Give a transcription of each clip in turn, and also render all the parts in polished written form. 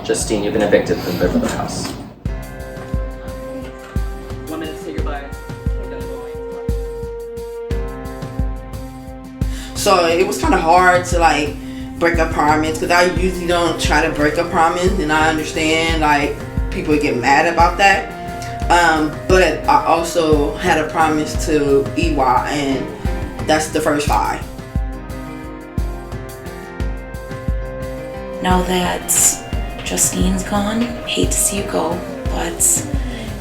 Justine, you've been evicted from the house. 1 minute to say goodbye. So it was kind of hard to like break a promise, because I usually don't try to break a promise, and I understand like people get mad about that. But I also had a promise to EY, and that's the first 5. Now that Justine's gone, hate to see you go, but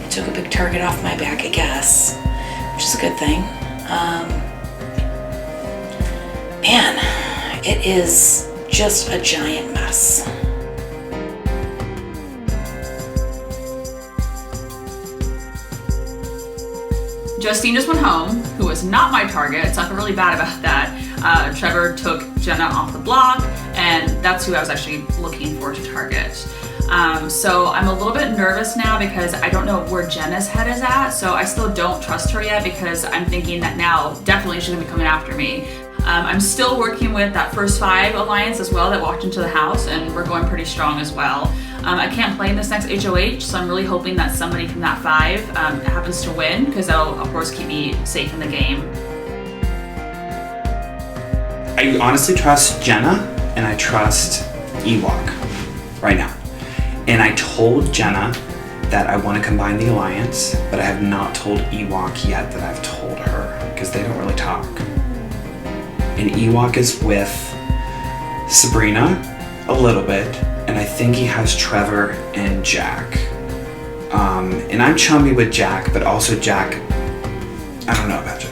it took a big target off my back, I guess, which is a good thing. Man, it is just a giant mess. Justine just went home, who was not my target, so I feel really bad about that. Trevor took Jenna off the block, and that's who I was actually looking for to target. So I'm a little bit nervous now because I don't know where Jenna's head is at, so I still don't trust her yet because I'm thinking that now definitely she's gonna be coming after me. I'm still working with that first 5 alliance as well that walked into the house, and we're going pretty strong as well. I can't play in this next HOH, so I'm really hoping that somebody from that 5 happens to win, because that'll of course keep me safe in the game. I honestly trust Jenna and I trust Ewok right now. And I told Jenna that I want to combine the alliance, but I have not told Ewok yet that I've told her, because they don't really talk. And Ewok is with Sabrina a little bit, and I think he has Trevor and Jack. And I'm chummy with Jack, but also Jack, I don't know about Jack.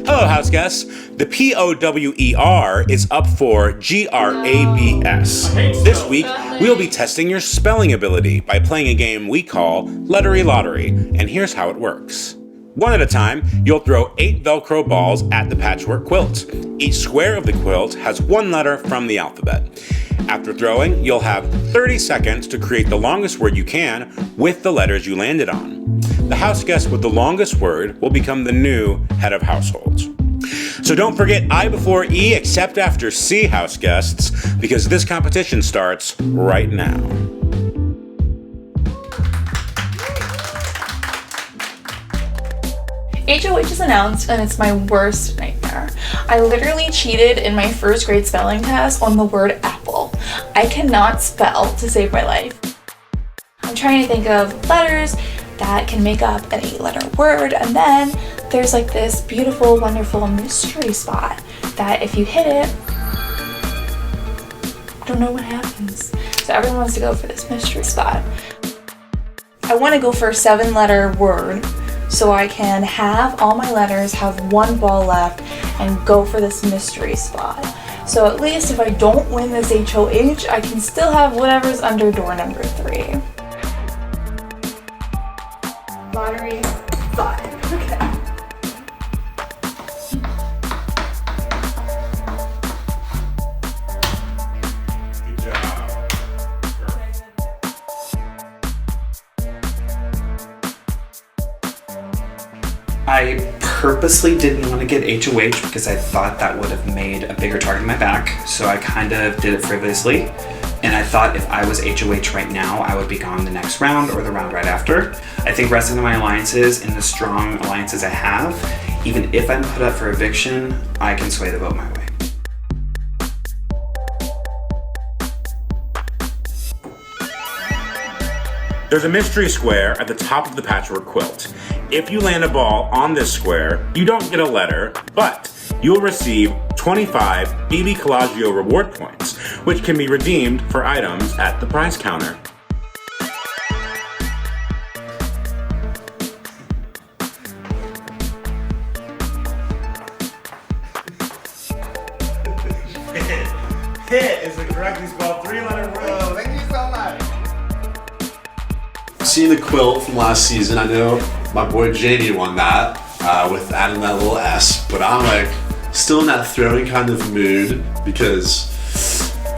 Hello, house guests. The POWER is up for GRABS. This week, we'll be testing your spelling ability by playing a game we call Lettery Lottery, and here's how it works. One at a time, you'll throw 8 Velcro balls at the patchwork quilt. Each square of the quilt has 1 letter from the alphabet. After throwing, you'll have 30 seconds to create the longest word you can with the letters you landed on. The house guest with the longest word will become the new head of households. So don't forget I before E except after C, house guests, because this competition starts right now. HOH is announced, and it's my worst nightmare. I literally cheated in my first grade spelling test on the word apple. I cannot spell to save my life. I'm trying to think of letters that can make up an 8-letter word, and then there's like this beautiful, wonderful mystery spot that if you hit it, I don't know what happens. So everyone wants to go for this mystery spot. I want to go for a 7-letter word, so I can have all my letters have 1 ball left and go for this mystery spot. So at least if I don't win this HOH, I can still have whatever's under door number 3. Lottery 5. Okay. Good job. I purposely didn't want to get HOH because I thought that would have made a bigger target in my back, so I kind of did it frivolously. And I thought if I was HOH right now, I would be gone the next round or the round right after. I think resting on my alliances and the strong alliances I have, even if I'm put up for eviction, I can sway the vote my way. There's a mystery square at the top of the patchwork quilt. If you land a ball on this square, you don't get a letter, but you'll receive 25 BBCOL reward points, which can be redeemed for items at the prize counter. Hit is the correctly spelled 3-letter word. Thank you so much. Seeing the quilt from last season, I know my boy Jamie won that with adding that little S, but I'm like still in that throwing kind of mood because,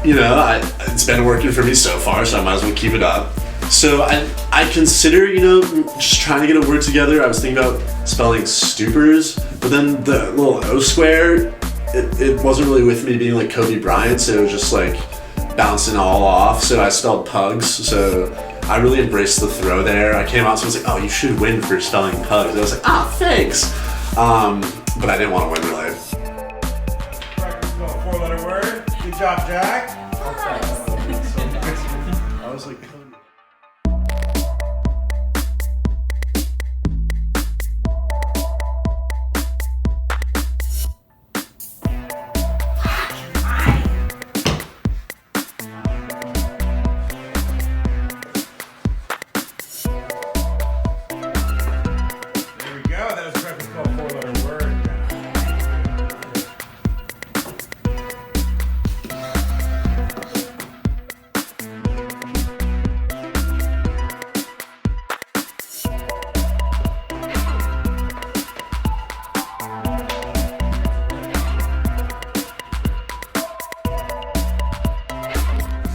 you know, it's been working for me so far, so I might as well keep it up. So I consider, you know, just trying to get a word together. I was thinking about spelling stupors, but then the little O square, it wasn't really with me being like Kobe Bryant, so it was just like bouncing all off. So I spelled pugs, so I really embraced the throw there. I came out, so I was like, oh, you should win for spelling pugs. I was like, thanks. But I didn't want to win really. 4-letter word. Good job, Jack. I was like,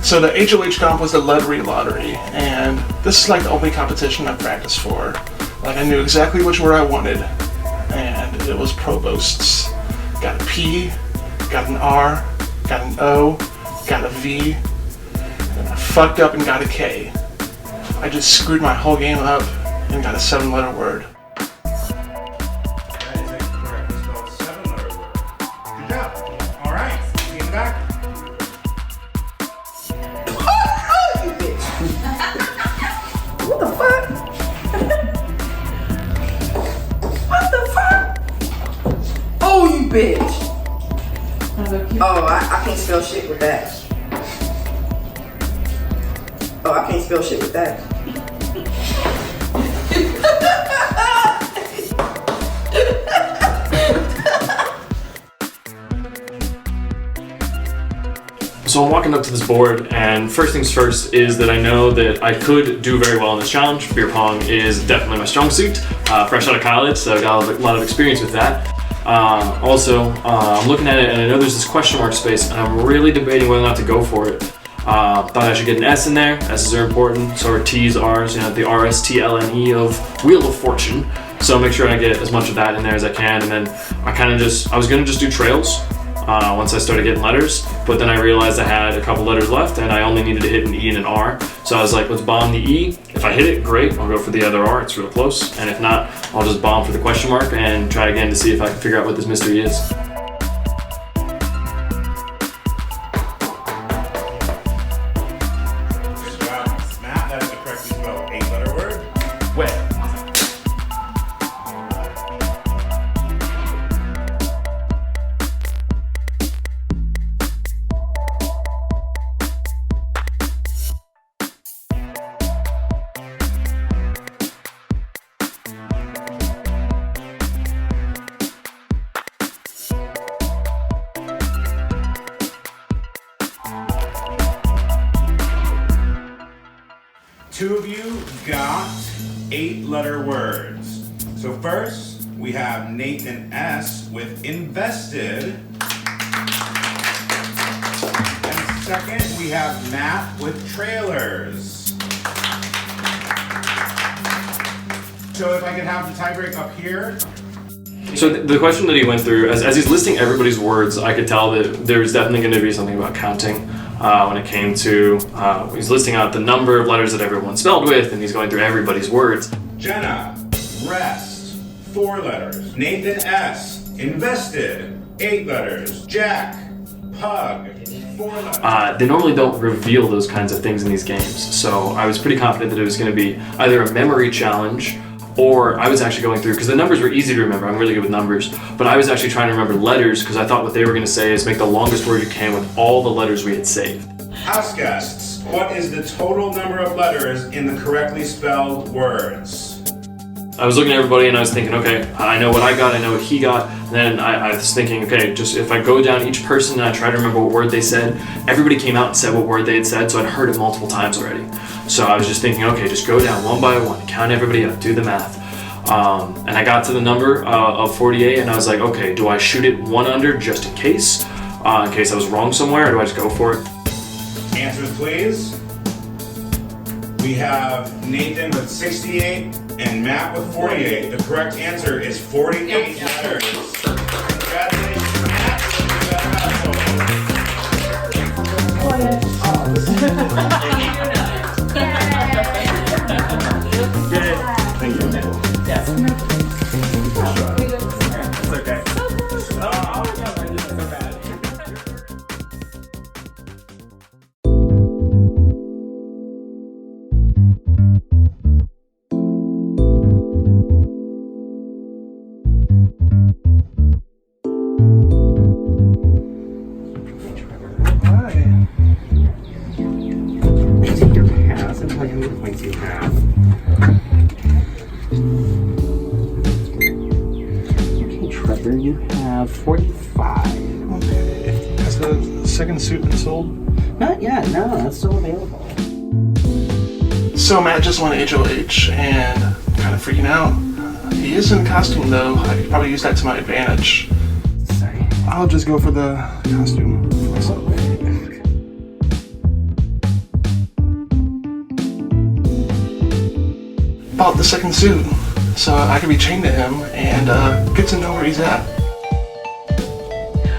So the HOH comp was the lottery, and this is like the only competition I practiced for. Like I knew exactly which word I wanted, and it was provosts. Got a P, got an R, got an O, got a V, and I fucked up and got a K. I just screwed my whole game up and got a 7-letter word. That is a correctly spelled 7-letter word. Good job. All right, see you in the back. What the fuck? What the fuck? Oh, you bitch. Oh, I can't spell shit with that. Oh, I can't spell shit with that. So I'm walking up to this board, and first things first is that I know that I could do very well in this challenge. Beer pong is definitely my strong suit. Fresh out of college, so I got a lot of experience with that. I'm looking at it, and I know there's this question mark space, and I'm really debating whether or not to go for it. Thought I should get an S in there. S's are important, so are T's, R's, you know, the RSTLNE of Wheel of Fortune. So I'll make sure I get as much of that in there as I can, and then I was gonna just do trails once I started getting letters, but then I realized I had a couple letters left and I only needed to hit an E and an R. So I was like, let's bomb the E. If I hit it, great, I'll go for the other R, it's real close. And if not, I'll just bomb for the question mark and try again to see if I can figure out what this mystery is. Good job, Matt. That is the correctly spelled 8-letter word. Wet. Two of you got 8-letter words. So first, we have Nathan S. with invested. And second, we have Matt with trailers. So if I could have the tiebreak up here. So the question that he went through, as he's listing everybody's words, I could tell that there's definitely going to be something about counting when it came to, he's listing out the number of letters that everyone spelled with, and he's going through everybody's words. Jenna, rest, 4 letters. Nathan S, invested, 8 letters. Jack, pug, 4 letters. They normally don't reveal those kinds of things in these games, so I was pretty confident that it was going to be either a memory challenge, or I was actually going through, because the numbers were easy to remember, I'm really good with numbers, but I was actually trying to remember letters, because I thought what they were going to say is make the longest word you can with all the letters we had saved. House guests, what is the total number of letters in the correctly spelled words? I was looking at everybody and I was thinking, okay, I know what I got, I know what he got, and then I was thinking, okay, just if I go down each person and I try to remember what word they said, everybody came out and said what word they had said, so I'd heard it multiple times already. So I was just thinking, okay, just go down one by one, count everybody up, do the math. And I got to the number of 48 and I was like, okay, do I shoot it 1 under just in case I was wrong somewhere, or do I just go for it? Answers, please. We have Nathan with 68 and Matt with 48. The correct answer is 48 letters. Congratulations, Matt. Thank you. Yes. It's okay. Take your pass and tell you how many points you have. Okay, Trevor, you have 45. Okay. Has the second suit been sold? Not yet, no, that's still available. So Matt just won HOH and I'm kind of freaking out. He is in costume though. I could probably use that to my advantage. Sorry. I'll just go for the costume. Bought the second suit so I can be chained to him and get to know where he's at.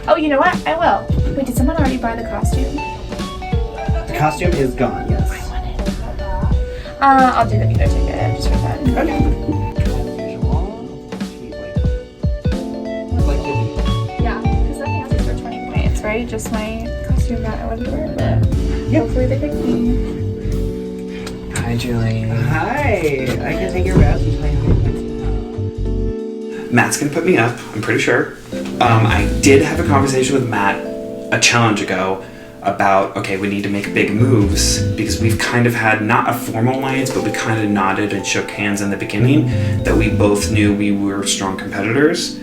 Oh, you know what? I will. Wait, did someone already buy the costume? The costume is gone, yes. I'll do the meter ticket just for fun. Okay. Yeah, because nothing else is for 20 points, right? Just my costume that I wouldn't wear, but hopefully they pick me. Hi, Julie. Hi. I can take your bath and play. Matt's gonna put me up, I'm pretty sure. I did have a conversation with Matt a challenge ago about, okay, we need to make big moves because we've kind of had not a formal alliance, but we kind of nodded and shook hands in the beginning that we both knew we were strong competitors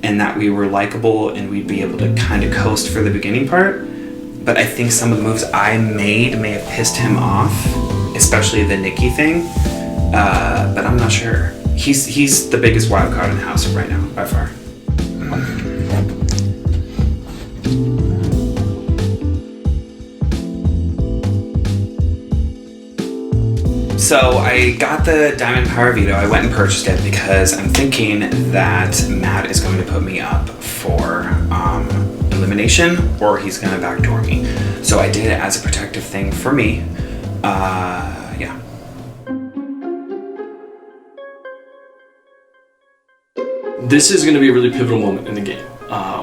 and that we were likable and we'd be able to kind of coast for the beginning part. But I think some of the moves I made may have pissed him off, especially the Nikki thing, but I'm not sure. He's the biggest wild card in the house right now, by far. So I got the Diamond Power Veto. I went and purchased it because I'm thinking that Matt is going to put me up for elimination or he's going to backdoor me. So I did it as a protective thing for me. Yeah. This is going to be a really pivotal moment in the game.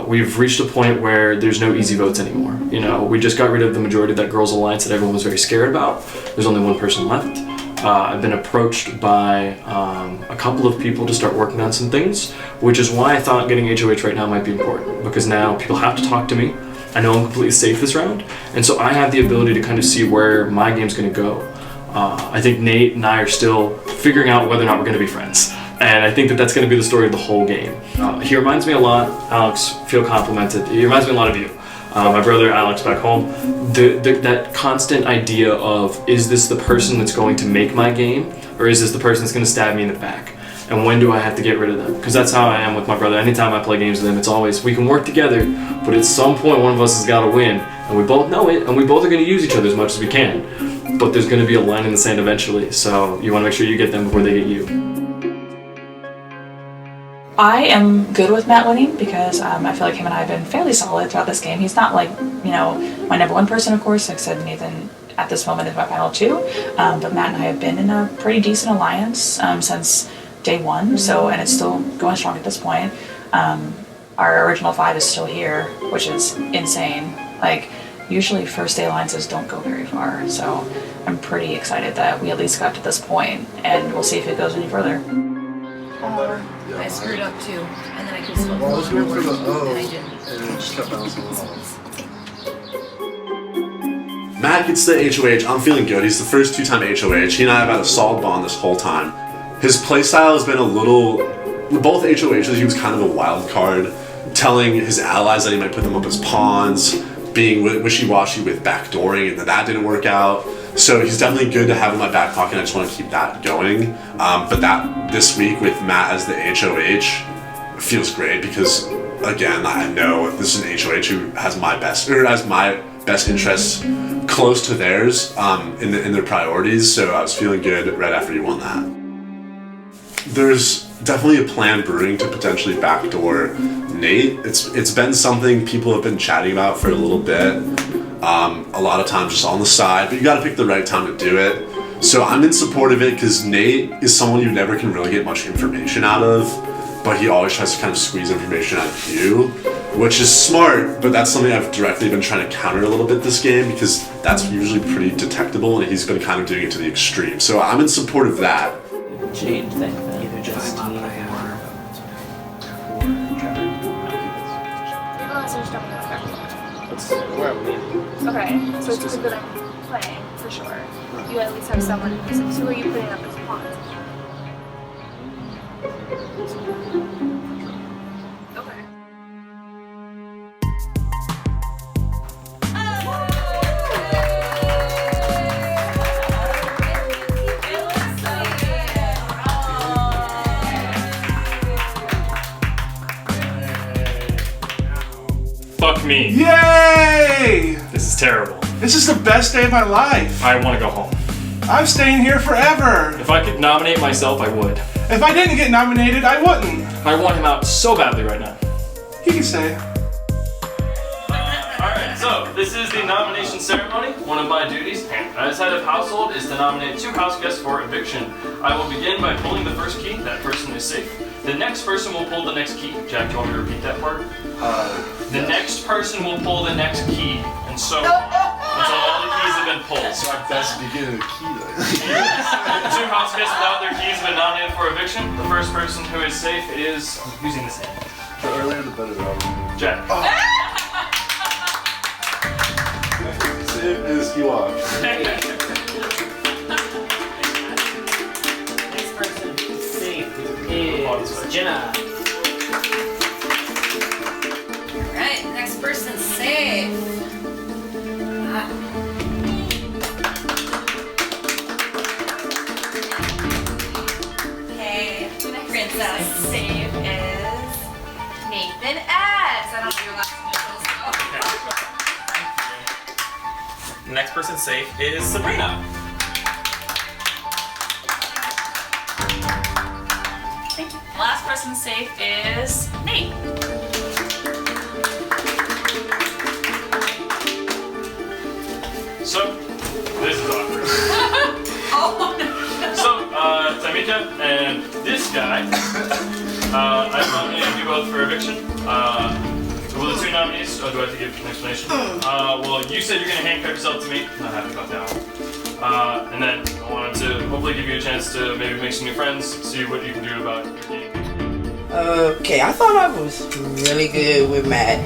We've reached a point where there's no easy votes anymore. You know, we just got rid of the majority of that girls' alliance that everyone was very scared about. There's only one person left. I've been approached by a couple of people to start working on some things, which is why I thought getting HOH right now might be important, because now people have to talk to me. I know I'm completely safe this round, and so I have the ability to kind of see where my game's going to go. I think Nate and I are still figuring out whether or not we're going to be friends. And I think that that's going to be the story of the whole game. He reminds me a lot, Alex, feel complimented. He reminds me a lot of you. My brother Alex back home. That constant idea of, is this the person that's going to make my game? Or is this the person that's going to stab me in the back? And when do I have to get rid of them? Because that's how I am with my brother. Anytime I play games with him, it's always, we can work together, but at some point one of us has got to win. And we both know it, and we both are going to use each other as much as we can. But there's going to be a line in the sand eventually, so you want to make sure you get them before they get you. I am good with Matt winning because I feel like him and I have been fairly solid throughout this game. He's not like, my number one person, of course. Like I said, Nathan at this moment is my final two. But Matt and I have been in a pretty decent alliance since day one. And it's still going strong at this point. Our original 5 is still here, which is insane. Like, usually first day alliances don't go very far. So I'm pretty excited that we at least got to this point, and we'll see if it goes any further. I screwed up too, and then I could still Well, I was going for the O, and I didn't. and it just kept bouncing off. Matt gets the HOH. I'm feeling good. He's the first 2-time HOH. He and I have had a solid bond this whole time. His playstyle has been a little... With both HOHs, he was kind of a wild card, telling his allies that he might put them up as pawns, being wishy-washy with backdooring, and that didn't work out. So he's definitely good to have in my back pocket. I just want to keep that going. But that this week with Matt as the HOH feels great because, again, I know this is an HOH who has my best interests close to theirs in their priorities. So I was feeling good right after you won that. There's definitely a plan brewing to potentially backdoor Nate. It's been something people have been chatting about for a little bit. A lot of times just on the side, but you gotta pick the right time to do it. So I'm in support of it because Nate is someone you never can really get much information out of, but he always tries to kind of squeeze information out of you, which is smart, but that's something I've directly been trying to counter a little bit this game because that's usually pretty detectable and he's been kind of doing it to the extreme. So I'm in support of that. Change thing. Either Justine or Okay, so it's good that I'm playing, for sure. You at least have someone who's like, who are you putting up as pawns? Okay. Fuck me. Yay! This is terrible. This is the best day of my life. I want to go home. I'm staying here forever. If I could nominate myself, I would. If I didn't get nominated, I wouldn't. I want him out so badly right now. He can stay. Alright, so this is the nomination ceremony. One of my duties as head of household is to nominate 2 house guests for eviction. I will begin by pulling the first key. That person is safe. The next person will pull the next key. Jack, do you want me to repeat that part? The next person will pull the next key, and so on, until all the keys have been pulled. So I best begin with a key then. 2 house guests without their keys have been nominated for eviction. The first person who is safe is using this hand. The earlier the better, Robert. Jack. It is Ewok. Next person safe is Jenna. Alright, next person safe. Okay, princess safe is Nathan S. I don't know your last initials. The next person safe is Sabrina. Thank you. Last person safe is Nate. So, this is awkward. Oh no. So, Tamika and this guy, I've nominated you both for eviction. Well, the 2 nominees, do I have to give an explanation? Well, you said you're going to handcuff yourself to me. Not happy about that one. And then I wanted to hopefully give you a chance to maybe make some new friends, see what you can do about your game. Okay, I thought I was really good with Matt.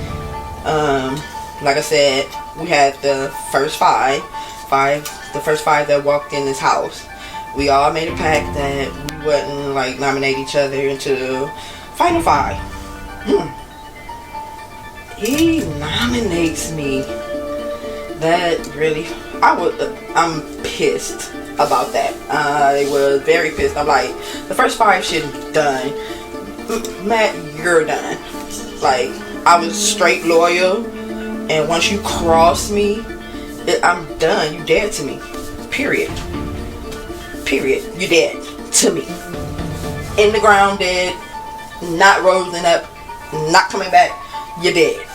Like I said, we had the first five that walked in this house. We all made a pact that we wouldn't like nominate each other into the final 5. He nominates me. That really, I'm pissed about that. I was very pissed. I'm like, the first 5 shit is done. Matt, you're done. Like, I was straight loyal, and once you cross me, I'm done. You dead to me. Period. You dead to me. In the ground dead. not rolling up, not coming back, you're dead.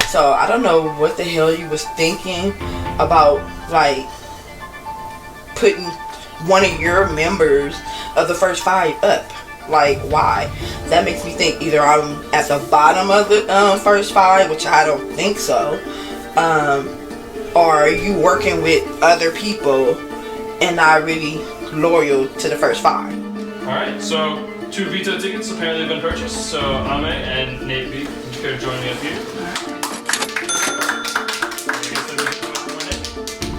So I don't know what the hell you was thinking about, like, putting one of your members of the first 5 up. Like, why? That makes me think either I'm at the bottom of the first 5, which I don't think so, or are you working with other people and not really loyal to the first 5? Alright, so 2 veto tickets apparently have been purchased. So Ame and Nate B, would you care to join me up here?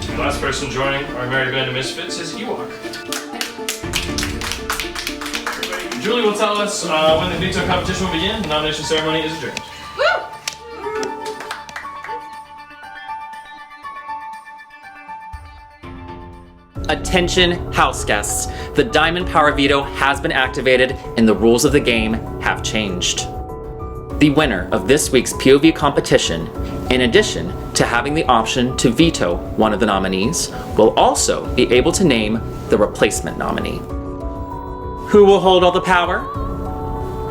The last person joining our merry band of misfits is Ewok. Julie will tell us when the veto competition will begin. The nomination ceremony is adjourned. Attention, house guests. The Diamond Power Veto has been activated and the rules of the game have changed. The winner of this week's POV competition, in addition to having the option to veto one of the nominees, will also be able to name the replacement nominee. Who will hold all the power?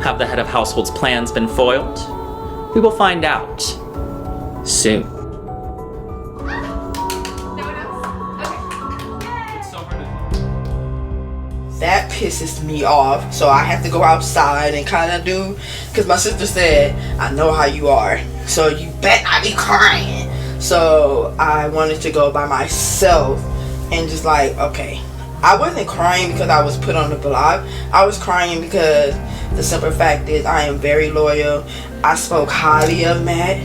Have the head of household's plans been foiled? We will find out soon. That pisses me off, so I have to go outside and kind of do, because my sister said, I know how you are, so you bet I be crying. So I wanted to go by myself and just like, okay. I wasn't crying because I was put on the block. I was crying because the simple fact is I am very loyal. I spoke highly of Matt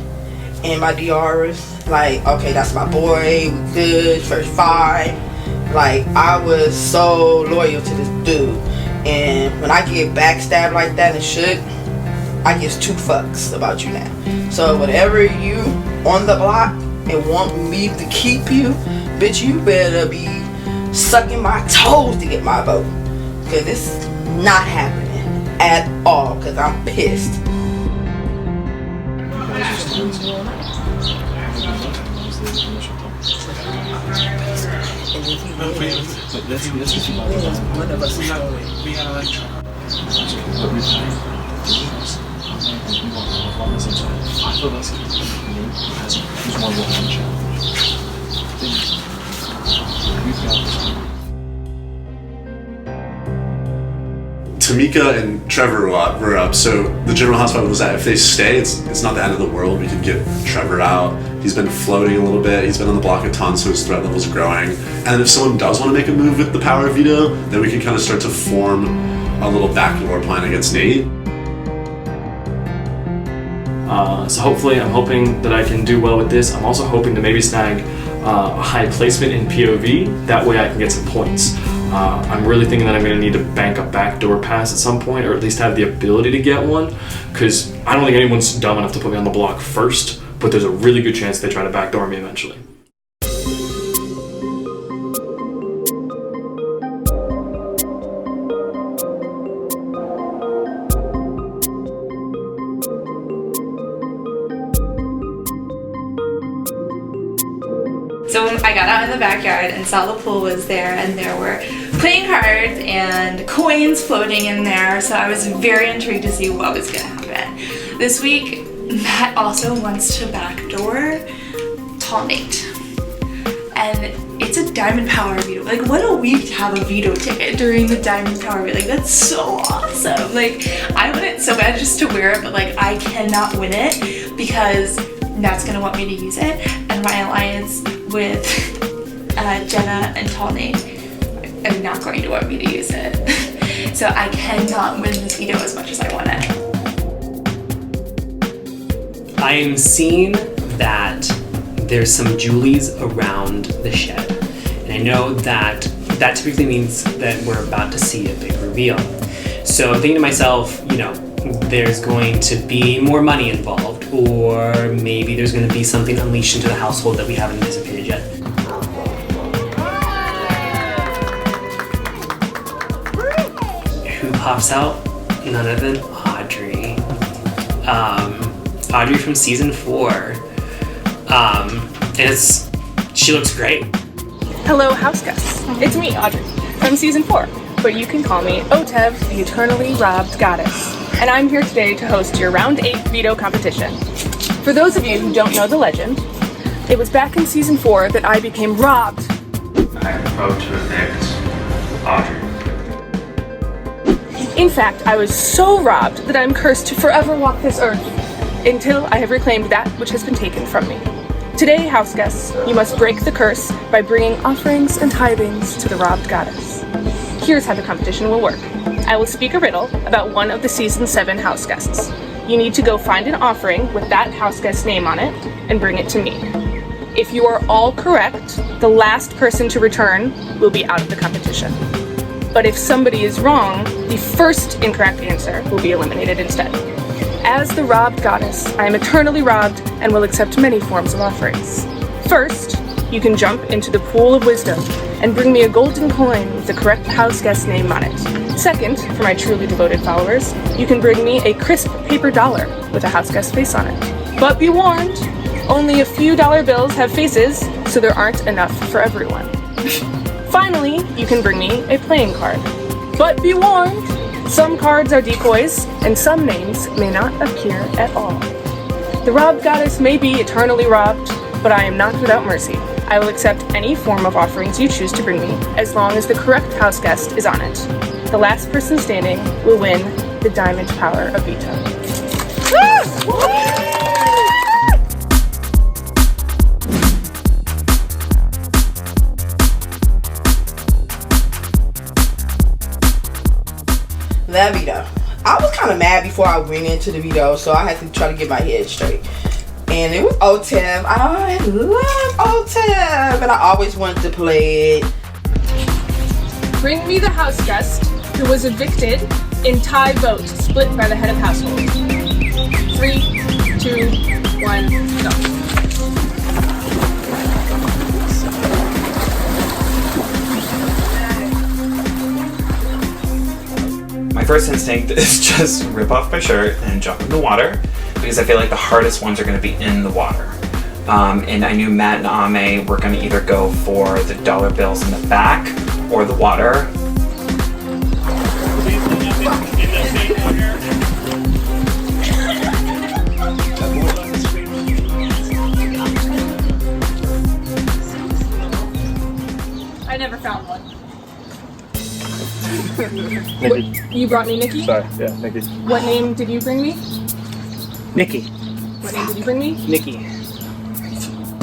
and my DRs. Like, okay, that's my boy, we good, first 5. Like, I was so loyal to this dude. And when I get backstabbed like that and shook, I give 2 fucks about you now. So whatever you on the block and want me to keep you, bitch, you better be sucking my toes to get my vote. Because this is not happening at all, because I'm pissed. Tamika and Trevor were up, so the general house vote was that if they stay, it's not the end of the world. We could get Trevor out. He's been floating a little bit. He's been on the block a ton, so his threat level's growing. And then if someone does want to make a move with the power veto, then we can kind of start to form a little backdoor plan against Nate. So hopefully, I'm hoping that I can do well with this. I'm also hoping to maybe snag a high placement in POV. That way I can get some points. I'm really thinking that I'm going to need to bank a backdoor pass at some point, or at least have the ability to get one, because I don't think anyone's dumb enough to put me on the block first, but there's a really good chance they try to backdoor me eventually. So when I got out in the backyard and saw the pool was there, and there were playing cards and coins floating in there, so I was very intrigued to see what was gonna happen. This week, Matt also wants to backdoor Tall Nate. And it's a Diamond Power veto. Like, what a week to have a veto ticket during the Diamond Power veto. Like, that's so awesome. Like, I want it so bad just to wear it, but like, I cannot win it because Matt's gonna want me to use it. And my alliance with Jenna and Tall Nate are not going to want me to use it. So I cannot win this veto as much as I want it. I am seeing that there's some Julies around the shed. And I know that that typically means that we're about to see a big reveal. So I'm thinking to myself, you know, there's going to be more money involved, or maybe there's going to be something unleashed into the household that we haven't anticipated yet. Who pops out? None other than Audrey. Audrey from season 4. And she looks great. Hello, house guests. It's me, Audrey, from season 4, but you can call me OTEV, the eternally robbed goddess. and I'm here today to host your Round 8 veto competition. For those of you who don't know the legend, it was back in Season 4 that I became robbed. I vote to evict Audrey. In fact, I was so robbed that I'm cursed to forever walk this earth until I have reclaimed that which has been taken from me. Today, house guests, you must break the curse by bringing offerings and tithings to the robbed goddess. Here's how the competition will work. I will speak a riddle about one of the Season 7 house guests. You need to go find an offering with that house guest's name on it and bring it to me. If you are all correct, the last person to return will be out of the competition. But if somebody is wrong, the first incorrect answer will be eliminated instead. As the robbed goddess, I am eternally robbed and will accept many forms of offerings. First, you can jump into the pool of wisdom and bring me a golden coin with the correct house guest name on it. Second, for my truly devoted followers, you can bring me a crisp paper dollar with a house guest face on it. But be warned, only a few dollar bills have faces, so there aren't enough for everyone. Finally, you can bring me a playing card. But be warned, some cards are decoys, and some names may not appear at all. The robbed goddess may be eternally robbed, but I am not without mercy. I will accept any form of offerings you choose to bring me, as long as the correct house guest is on it. The last person standing will win the diamond power of veto. That veto. I was kind of mad before I went into the veto, so I had to try to get my head straight. And it was OTEV. I love OTEV, and I always wanted to play it. Bring me the house guest who was evicted in tie vote split by the head of household. 3, 2, 1, go. My first instinct is just rip off my shirt and jump in the water, because I feel like the hardest ones are going to be in the water. And I knew Matt and Ame were going to either go for the dollar bills in the back or the water. I never found one. Nikki. You brought me Nikki? Sorry, yeah, Nikki. What name did you bring me? Nikki. What name did you bring me? Nikki.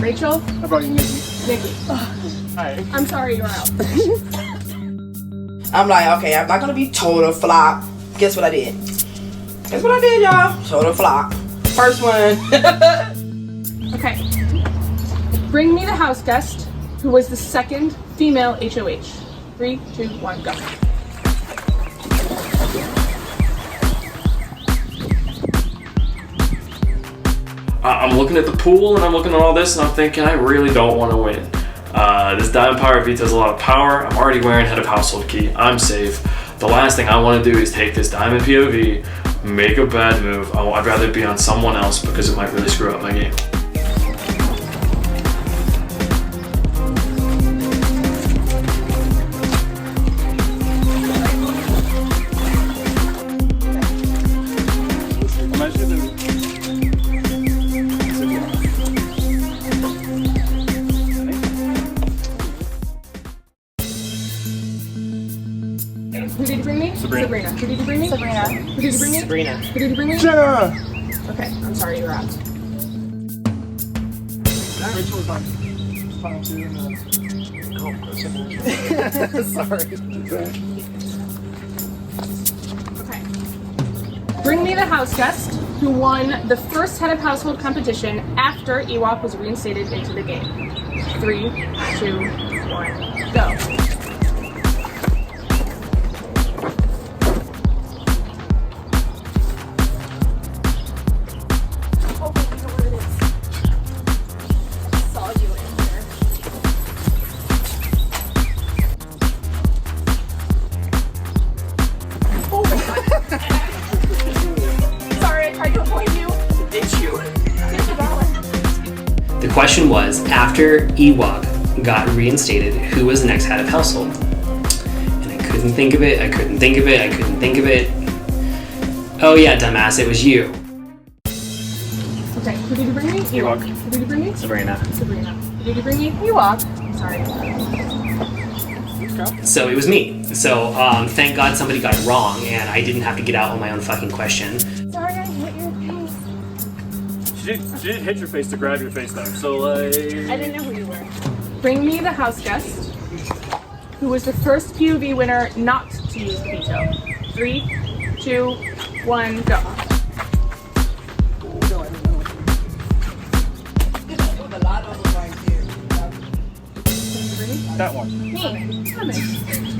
Rachel? How about you, Nikki? Nikki. Hi. I'm sorry you're out. I'm like, okay, I'm not gonna be total flop. Guess what I did? Guess what I did, y'all? Total flop. First one. Okay. Bring me the house guest who was the second female HOH. 3, 2, 1, go. I'm looking at the pool and I'm looking at all this and I'm thinking I really don't want to win. This diamond power veto has a lot of power. I'm already wearing head of household key. I'm safe. The last thing I want to do is take this diamond POV, make a bad move. I'd rather be on someone else because it might really screw up my game. Who did you bring me? Sabrina. Who did you bring me? Sabrina. Who did you bring me? Sabrina. Who did you bring me? Jenna! Okay, I'm sorry you're out. Rachel was on final 2 and Sorry. Okay. Bring me the house guest who won the first head of household competition after Ewok was reinstated into the game. 3, 2, 1, go. The question was, after Ewok got reinstated, who was the next head of household? And I couldn't think of it, I couldn't think of it, I couldn't think of it. Oh yeah, dumbass, it was you. Okay, who did you bring me? Ewok. Who did you bring me? Sabrina. Sabrina. Who did you bring me? Ewok. I'm sorry. So it was me. So thank God somebody got it wrong and I didn't have to get out on my own fucking question. Sorry, I hit your face. She did hit your face to grab your face though, so like... I didn't know who you were. Bring me the house guest, who was the first POV winner not to use the veto. 3, 2, 1, go. That one. Me.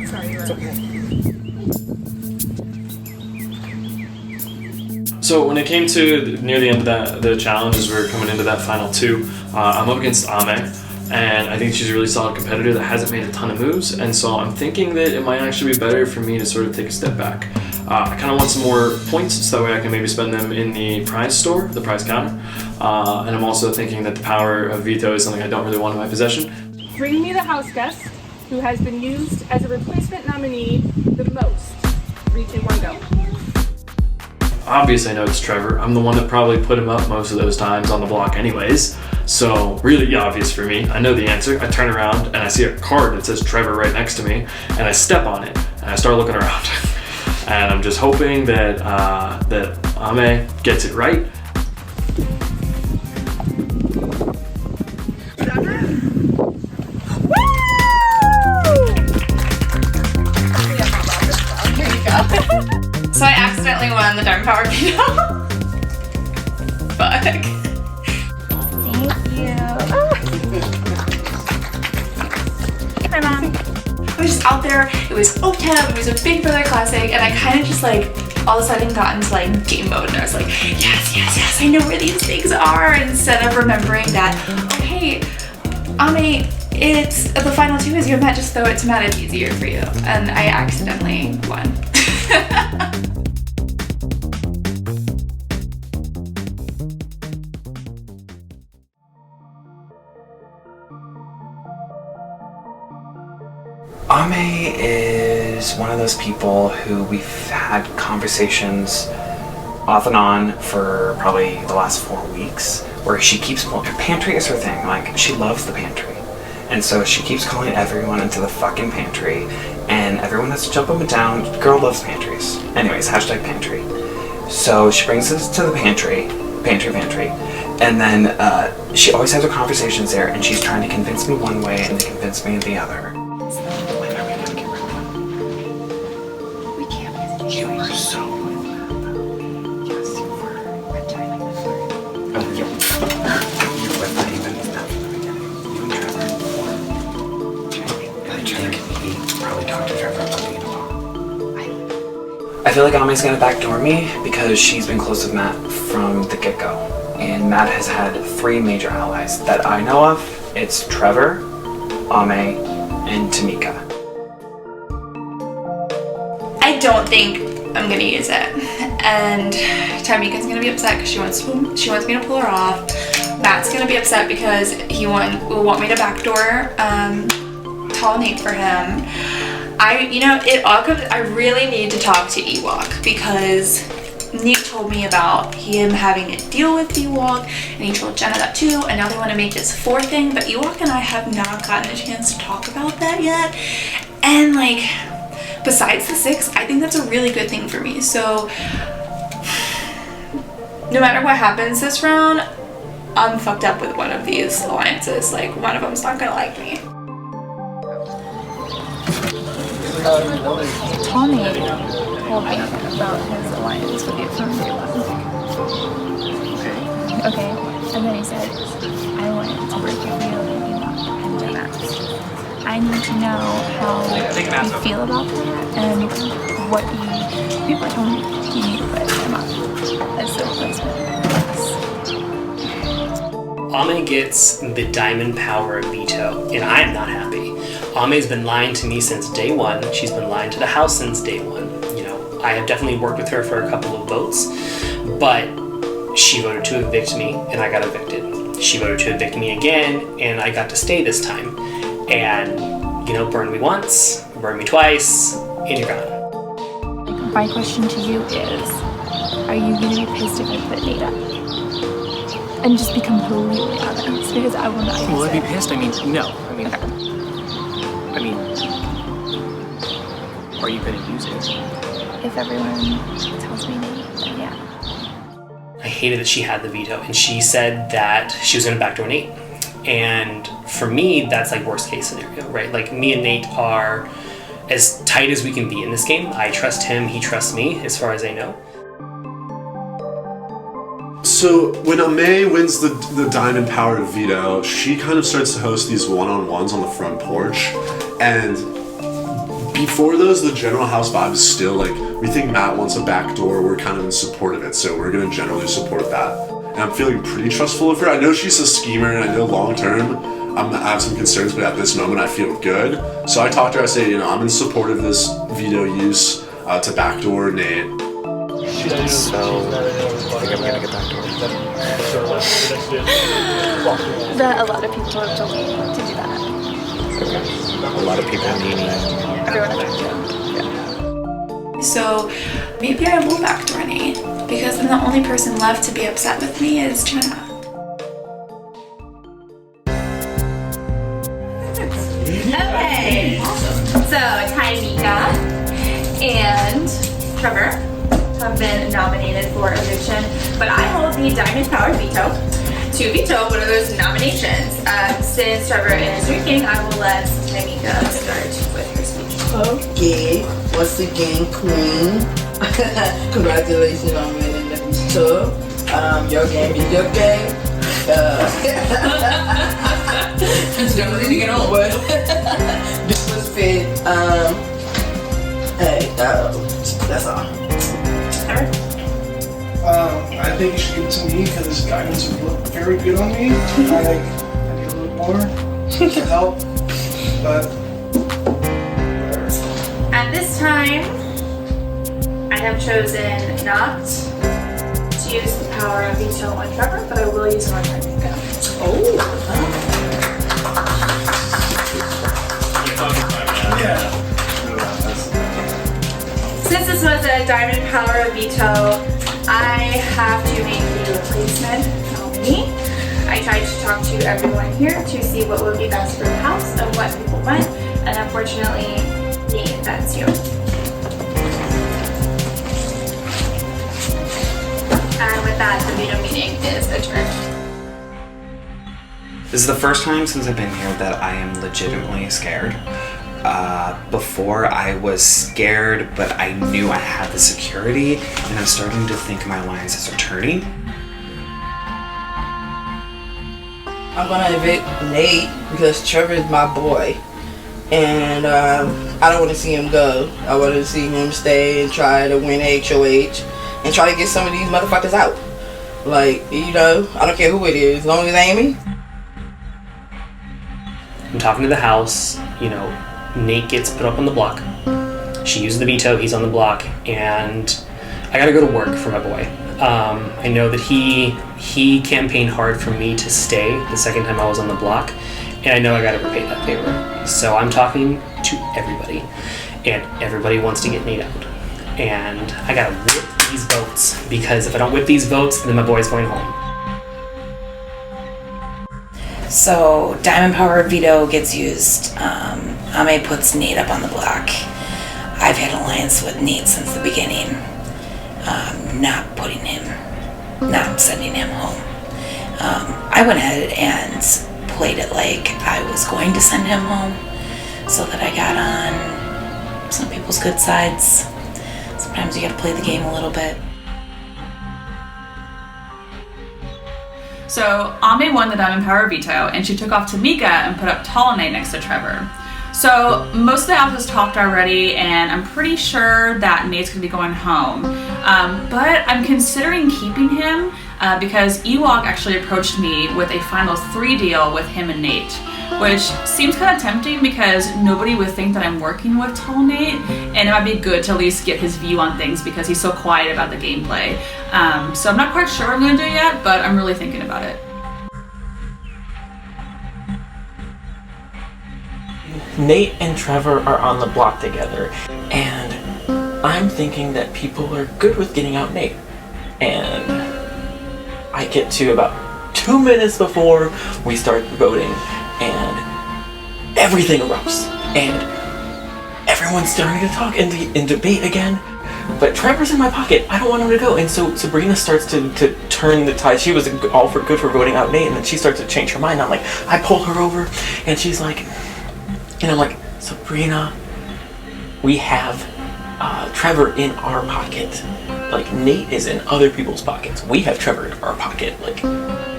Sorry, you're okay. So when it came to near the end of the challenge, as we were coming into that final 2, I'm up against Ame, and I think she's a really solid competitor that hasn't made a ton of moves, and so I'm thinking that it might actually be better for me to sort of take a step back. I kind of want some more points, so that way I can maybe spend them in the prize store, the prize counter, and I'm also thinking that the power of veto is something I don't really want in my possession. Bring me the house guest, who has been used as a replacement nominee the most. 3, 2, 1, go. Obviously I know it's Trevor. I'm the one that probably put him up most of those times on the block anyways. So really obvious for me. I know the answer. I turn around and I see a card that says Trevor right next to me, and I step on it and I start looking around. And I'm just hoping that that Ame gets it right. So I accidentally won the Diamond Power veto. Fuck. Thank you. Hi, Mom. I was just out there. It was OTEV. It was a Big Brother classic, and I kind of just like all of a sudden got into like game mode, and I was like, yes, yes, yes, I know where these things are. Instead of remembering that, oh hey, Ame, it's the final 2 is your Matt. Just throw it to Matt. It's easier for you, and I accidentally won. Ame is one of those people who we've had conversations off and on for probably the last 4 weeks, where she keeps calling, pantry is her thing, like she loves the pantry. And so she keeps calling everyone into the fucking pantry, and everyone has to jump up and down. Girl loves pantries. Anyways, hashtag pantry. So she brings us to the pantry, and then she always has her conversations there, and she's trying to convince me one way and to convince me the other. You were so yes, you were. Oh, yeah. You were not even that from the beginning. You and Trevor. I think he probably talked to Trevor about being involved. I feel like Ame's gonna backdoor me because she's been close with Matt from the get-go. And Matt has had 3 major allies that I know of. It's Trevor, Ame, and Tamika. I don't think I'm gonna use it, and Tamika's gonna be upset because she wants me to pull her off. Matt's gonna be upset because he will want me to backdoor Tall Nate for him. I really need to talk to Ewok because Nate told me about him having a deal with Ewok, and he told Jenna that too, and now they want to make this 4 thing, but Ewok and I have not gotten a chance to talk about that yet, and like, besides the 6, I think that's a really good thing for me. So no matter what happens this round, I'm fucked up with one of these alliances. Like, one of them's not gonna like me. Tommy told me about his alliance with you from day 1. Okay, and then he said, I want to work with you and Jenna. I need to know how you feel about that and what people told me you need to put him up as the replacement. Ame gets the Diamond Power veto, and I am not happy. Ame's been lying to me since day 1. She's been lying to the house since day 1. You know, I have definitely worked with her for a couple of votes, but she voted to evict me, and I got evicted. She voted to evict me again, and I got to stay this time. And, you know, burn me once, burn me twice, and you're gone. My question to you is, are you gonna be pissed if I put Nate up? And just be completely honest, because I will not use Will I be it. pissed? I mean, no. I mean, are you gonna use it? If everyone tells me Nate, then yeah. I hated that she had the veto, and she said that she was gonna backdoor Nate. And for me, that's like worst case scenario, right? Like me and Nate are as tight as we can be in this game. I trust him, he trusts me, as far as I know. So when Ame wins the Diamond Power veto, she kind of starts to host these one-on-ones on the front porch. And before those, the general house vibe is still like, we think Matt wants a backdoor, we're kind of in support of it, so we're gonna generally support that. And I'm feeling pretty trustful of her. I know she's a schemer, and I know long-term, I have some concerns, but at this moment I feel good. So I talked to her, I say, I'm in support of this veto use to backdoor Nate. So, I think I'm gonna get backdoor. That a lot of people have told me to do that. A lot of people meaning. Everyone I've talked to. So maybe I will backdoor Nate, because then the only person left to be upset with me is Jenna. Okay. So Taimika and Trevor have been nominated for eviction, but I hold the Diamond Power veto to veto one of those nominations. Since Trevor is drinking, I will let Taimika start with her speech. Okay, once again, Queen. Congratulations on winning the veto. Your game is your game. Don't need to get old. This was fit. Hey, that's all. I think you should give it to me because diamonds would look very good on me. I need a little more to help, but whatever. At this time, I have chosen not to use the power of veto on Trevor, but I will use it on Taimika. Since this was a Diamond Power veto, I have to make the replacement nominee. I tried to talk to everyone here to see what would be best for the house and what people want, and unfortunately, Nate, that's you. And with that, the veto meeting is adjourned. This is the first time since I've been here that I am legitimately scared. Before I was scared, but I knew I had the security, and I'm starting to think my alliances are turning. I'm gonna evict Nate because Trevor is my boy, and I don't want to see him go. I want to see him stay and try to win HOH and try to get some of these motherfuckers out. Like, I don't care who it is, as long as Amy. I'm talking to the house, Nate gets put up on the block. She uses the veto, he's on the block, and I gotta go to work for my boy. I know that he campaigned hard for me to stay the second time I was on the block, and I know I gotta repay that favor. So I'm talking to everybody, and everybody wants to get Nate out. And I gotta whip these votes, because if I don't whip these votes, then my boy's going home. So Diamond Power veto gets used. Ame puts Nate up on the block. I've had alliance with Nate since the beginning. Not sending him home. I went ahead and played it like I was going to send him home, so that I got on some people's good sides. Sometimes you gotta play the game a little bit. So Ame won the Diamond Power veto, and she took off Tamika and put up Nate next to Trevor. So most of the houses talked already, and I'm pretty sure that Nate's gonna be going home. But I'm considering keeping him because Ewok actually approached me with a final 3 deal with him and Nate, which seems kind of tempting because nobody would think that I'm working with Tall Nate, and it might be good to at least get his view on things because he's so quiet about the gameplay. So I'm not quite sure what I'm gonna do yet, but I'm really thinking about it. Nate and Trevor are on the block together, and I'm thinking that people are good with getting out Nate. and I get to about 2 minutes before we start voting, and everything erupts, and everyone's starting to talk and debate again. But Trevor's in my pocket. I don't want him to go. And so Sabrina starts to turn the tide. She was all for good for voting out Nate, and then she starts to change her mind. I'm like, I pull her over, and she's like, and I'm like, Sabrina, we have Trevor in our pocket. Like, Nate is in other people's pockets. We have Trevor in our pocket. Like,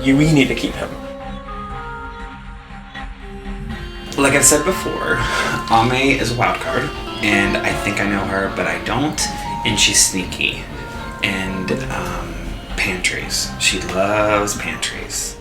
we need to keep him. Like I've said before, Ame is a wild card, and I think I know her, but I don't. And she's sneaky. And pantries. She loves pantries.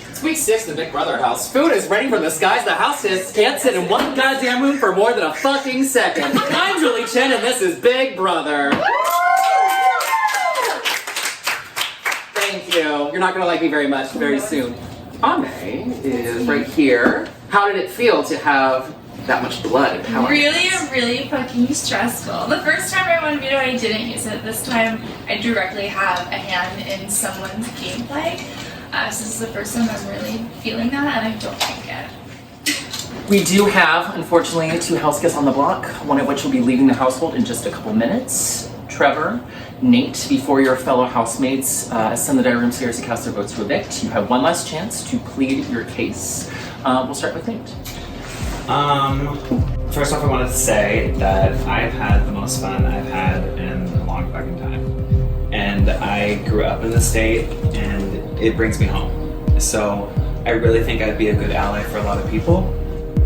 It's week 6 of the Big Brother house. Food is ready from the skies. The houseguests can't sit in one goddamn room for more than a fucking second. I'm Julie Chen, and this is Big Brother. Thank you. You're not gonna like me very much very soon. Ame is right here. How did it feel to have that much blood and power? Really fucking stressful. The first time I won veto, I didn't use it. This time, I directly have a hand in someone's gameplay. So this is the first time I'm really feeling that, and I don't like it. We do have, unfortunately, 2 house guests on the block, one of which will be leaving the household in just a couple minutes. Trevor, Nate, before your fellow housemates send the diary room stairs to cast their votes to evict, you have one last chance to plead your case. We'll start with Nate. First off, I wanted to say that I've had the most fun I've had in a long fucking time. And I grew up in the state, and it brings me home. So I really think I'd be a good ally for a lot of people,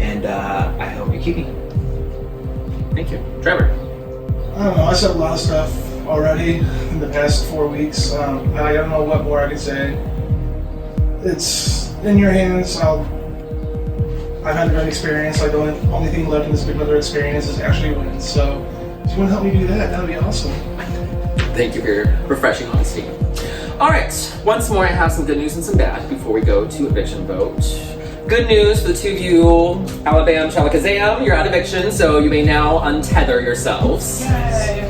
and I hope you keep me. Thank you. Trevor. I don't know, I said a lot of stuff already in the past 4 weeks. I don't know what more I can say. It's in your hands. I've had a good experience. Like, the only thing left in this Big Brother experience is actually win. So if you want to help me do that, that would be awesome. Thank you for your refreshing honesty. Alright, once more I have some good news and some bad before we go to eviction vote. Good news for the 2 of you, Alabam, Shalakazam, you're out of eviction, so you may now untether yourselves. Yay.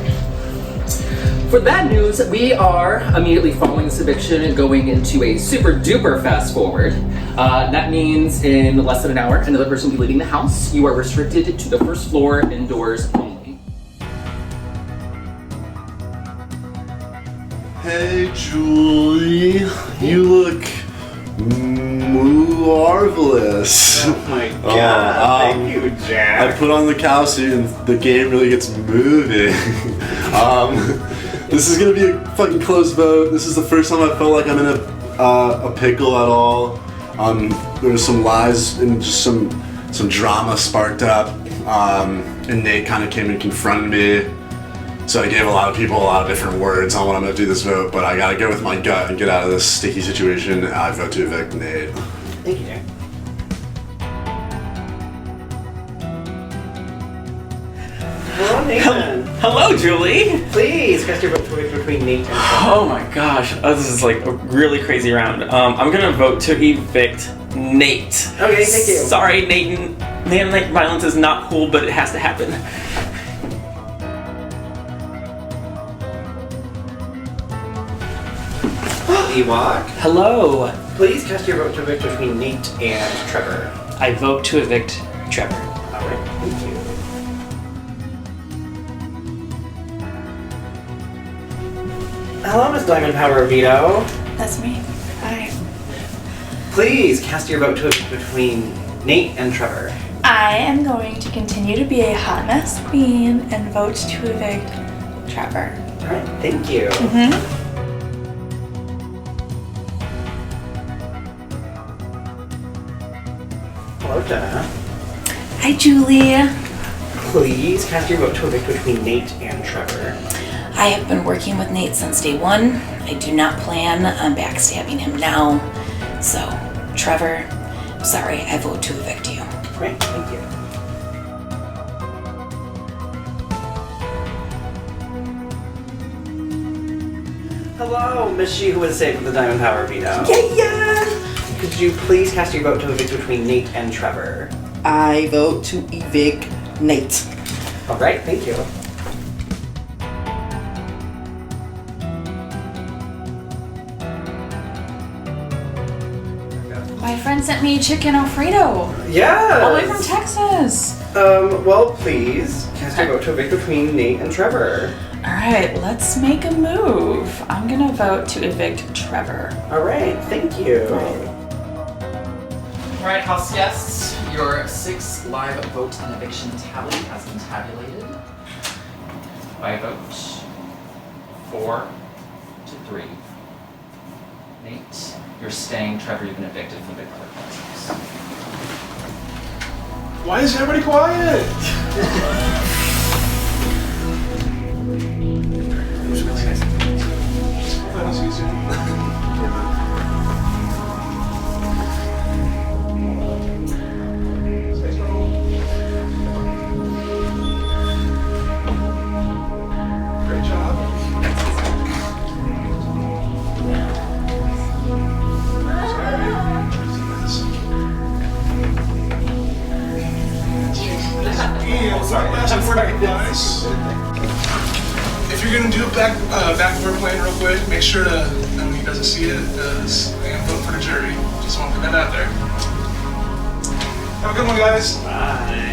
For that news, we are immediately following this eviction and going into a super duper fast forward. That means in less than an hour, another person will be leaving the house. You are restricted to the first floor, indoors only. Hey, Julie, you look marvelous. Oh my god, thank you, Jack. I put on the cow suit and the game really gets moving. This is gonna be a fucking close vote. This is the first time I felt like I'm in a pickle at all. There was some lies and just some drama sparked up, and Nate kind of came and confronted me. So I gave a lot of people a lot of different words on what I'm gonna do this vote, but I gotta go with my gut and get out of this sticky situation. I vote to evict Nate. Thank you, Jack. Hello, Nathan. Hello, Julie. Please cast your vote to evict between Nate and Trevor. Oh my gosh, this is like a really crazy round. I'm gonna vote to evict Nate. Okay, thank you. Sorry, Nate. Nate violence is not cool, but it has to happen. Ewok. Hello. Please cast your vote to evict between Nate and Trevor. I vote to evict Trevor. Alright, thank you. Hello, Miss Diamond Power Veto. That's me. Hi. Please cast your vote to evict between Nate and Trevor. I am going to continue to be a hot mess queen and vote to evict Trevor. Alright, thank you. Hello, Jenna. Hi, Julie. Please cast your vote to evict between Nate and Trevor. I have been working with Nate since day one. I do not plan on backstabbing him now. So, Trevor, sorry, I vote to evict you. Great, thank you. Hello, Miss She Who Was Saved with the Diamond Power Veto. Yeah! Could you please cast your vote to evict between Nate and Trevor? I vote to evict Nate. All right, thank you. My friend sent me chicken Alfredo. Yeah. All the way from Texas. Well, please cast your vote to evict between Nate and Trevor. All right, let's make a move. I'm gonna vote to evict Trevor. All right, thank you. All right, house guests, your 6 live vote and eviction tally has been tabulated by vote 4 to 3. Nate, you're staying. Trevor, you've been evicted from Big Brother Classics. Why is everybody quiet? That was easy. Great job. Nice. If you're gonna do a backdoor plan real quick, make sure to, when he doesn't see it, because I am voting for the jury. Just want to put that out there. Have a good one, guys. Bye.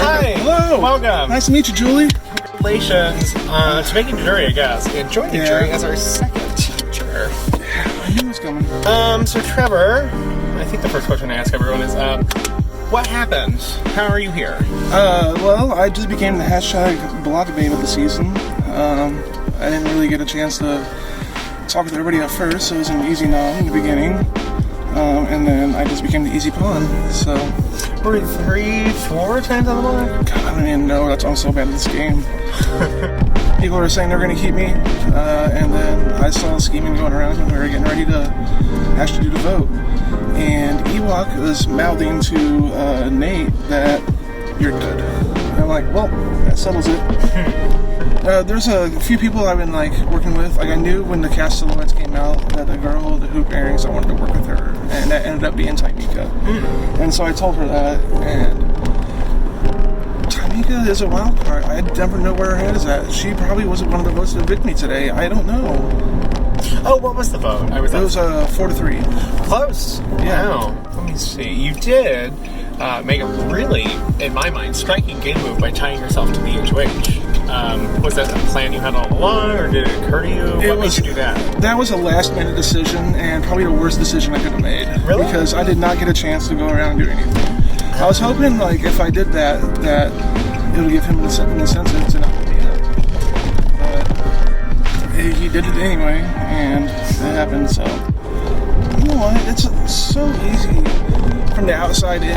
Hi. Hello. Welcome. Nice to meet you, Julie. Congratulations to making the jury, I guess, and joining the jury as our second teacher. I knew it was coming. So Trevor, I think the first question I ask everyone is, what happened? How are you here? Well, I just became the hashtag block babe of the season. I didn't really get a chance to talk with everybody at first, so it was an easy nom in the beginning. And then I just became the easy pawn, so... Were we 3-4 times on the block? God, I don't even know. That's why I'm so bad at this game. People were saying they're going to keep me, and then I saw scheming going around, and we were getting ready to actually do the vote. And Ewok was mouthing to Nate that you're good. And I'm like, well, that settles it. There's a few people I've been working with. I knew when the cast silhouettes came out that the girl with the hoop earrings, I wanted to work with her, and that ended up being Tamika. And so I told her that, and Tamika is a wild card. I never know where her head is at. She probably wasn't one of the votes to evict me today. I don't know. Oh, what was the vote? It was 4-3. Close. Yeah. Wow. Let me see. You did make a really, in my mind, striking game move by tying yourself to the HOH. Was that a plan you had all along, or did it occur to you? What made you do that? That was a last-minute decision, and probably the worst decision I could have made. Really? Because I did not get a chance to go around and do anything. I was hoping, if I did that it would give him an incentive to not put me up. But he did it anyway, and it happened, so... You know what? It's so easy from the outside in,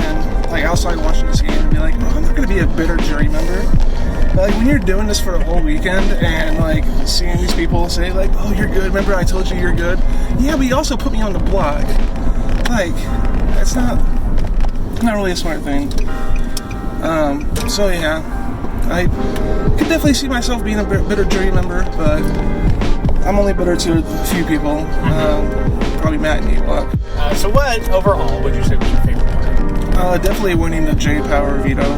outside watching this game, and be like, oh, I'm not going to be a bitter jury member. But when you're doing this for a whole weekend and seeing these people say oh, you're good, remember I told you you're good? Yeah, but you also put me on the block. That's not really a smart thing. So yeah, I could definitely see myself being a bitter jury member, but I'm only bitter to a few people. Probably Matt and Ewok. So what, overall, would you say was your favorite part? Definitely winning the J Power veto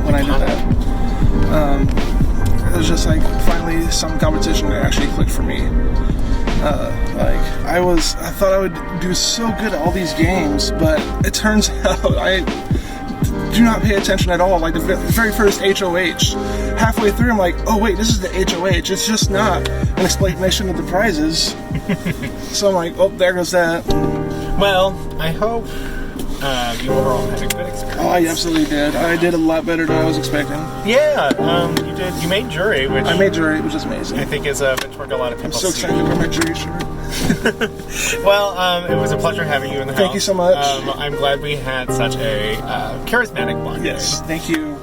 when I did that. It was just finally some competition that actually clicked for me. I thought I would do so good at all these games, but it turns out I do not pay attention at all. The very first HOH, halfway through I'm like, oh wait, this is the HOH. It's just not an explanation of the prizes. So I'm like, oh, there goes that. Well, I hope you overall had a good experience. Oh, I absolutely did. I did a lot better than I was expecting. Yeah, you made jury, which... I made jury, which is amazing. I think is a benchmark a lot of people I'm so excited to wear my jury shirt. Well, it was a pleasure having you in the house. Thank you so much. I'm glad we had such a charismatic bond. Yes, thank you